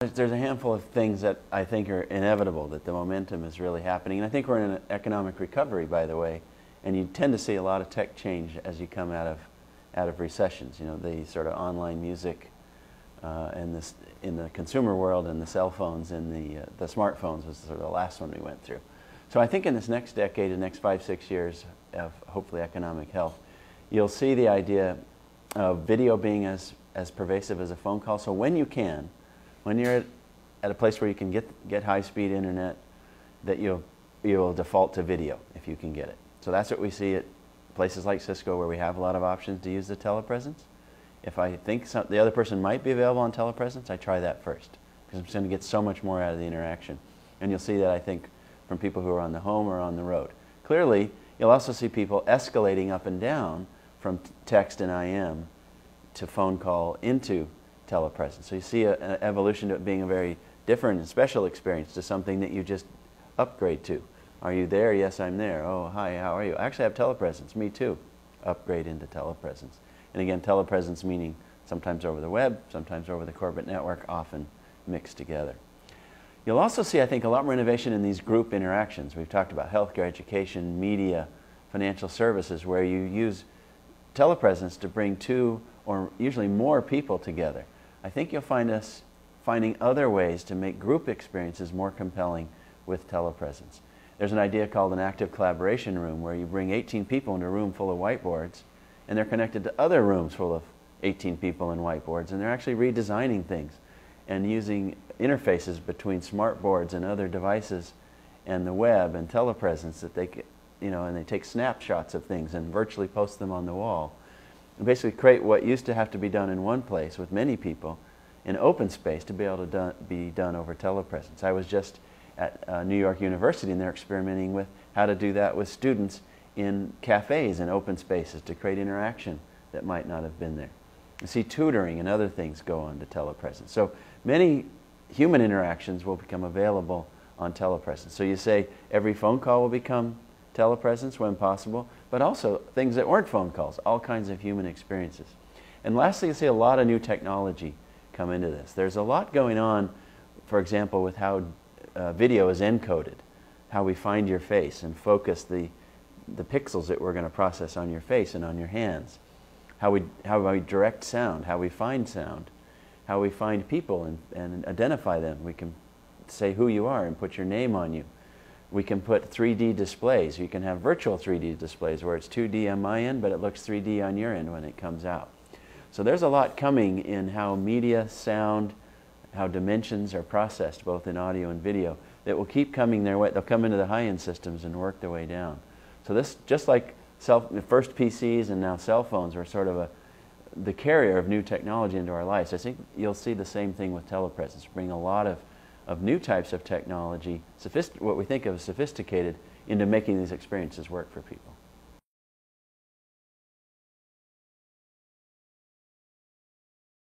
There's a handful of things that I think are inevitable, that the momentum is really happening. And I think we're in an economic recovery, by the way, and you tend to see a lot of tech change as you come out of recessions. You know, the sort of online music and this in the consumer world, and the cell phones and the smartphones was sort of the last one we went through. So I think in this next decade, the next 5-6 years of hopefully economic health, you'll see the idea of video being as pervasive as a phone call. So when you can, when you're at a place where you can get high-speed internet, that you'll default to video if you can get it. So that's what we see at places like Cisco, where we have a lot of options to use the telepresence. If I think the other person might be available on telepresence, I try that first, because I'm just going to get so much more out of the interaction. And you'll see that, I think, from people who are on the home or on the road. Clearly, you'll also see people escalating up and down from text and IM to phone call into telepresence. So you see an evolution to it being a very different and special experience, to something that you just upgrade to. Are you there? Yes, I'm there. Oh, hi, how are you? I actually have telepresence. Me too. Upgrade into telepresence. And again, telepresence meaning sometimes over the web, sometimes over the corporate network, often mixed together. You'll also see, I think, a lot more innovation in these group interactions. We've talked about healthcare, education, media, financial services, where you use telepresence to bring two or usually more people together. I think you'll find us finding other ways to make group experiences more compelling with telepresence. There's an idea called an active collaboration room, where you bring 18 people into a room full of whiteboards, and they're connected to other rooms full of 18 people and whiteboards, and they're actually redesigning things and using interfaces between smart boards and other devices and the web and telepresence, that they, and they take snapshots of things and virtually post them on the wall. And basically create what used to have to be done in one place with many people in open space to be able to be done over telepresence. I was just at New York University, and they're experimenting with how to do that with students in cafes and open spaces to create interaction that might not have been there. You see tutoring and other things go on to telepresence. So many human interactions will become available on telepresence. So you say every phone call will become telepresence when possible, but also things that weren't phone calls, all kinds of human experiences. And lastly, you see a lot of new technology come into this. There's a lot going on, for example, with how video is encoded, how we find your face and focus the pixels that we're going to process on your face and on your hands, how we direct sound, how we find sound, how we find people and identify them. We can say who you are and put your name on you. We can put 3D displays. You can have virtual 3D displays where it's 2D on my end, but it looks 3D on your end when it comes out. So there's a lot coming in how media, sound, how dimensions are processed, both in audio and video, that will keep coming their way. They'll come into the high-end systems and work their way down. So this, just like first PCs and now cell phones were sort of the carrier of new technology into our lives, I think you'll see the same thing with telepresence, bring a lot of new types of technology, what we think of as sophisticated, into making these experiences work for people.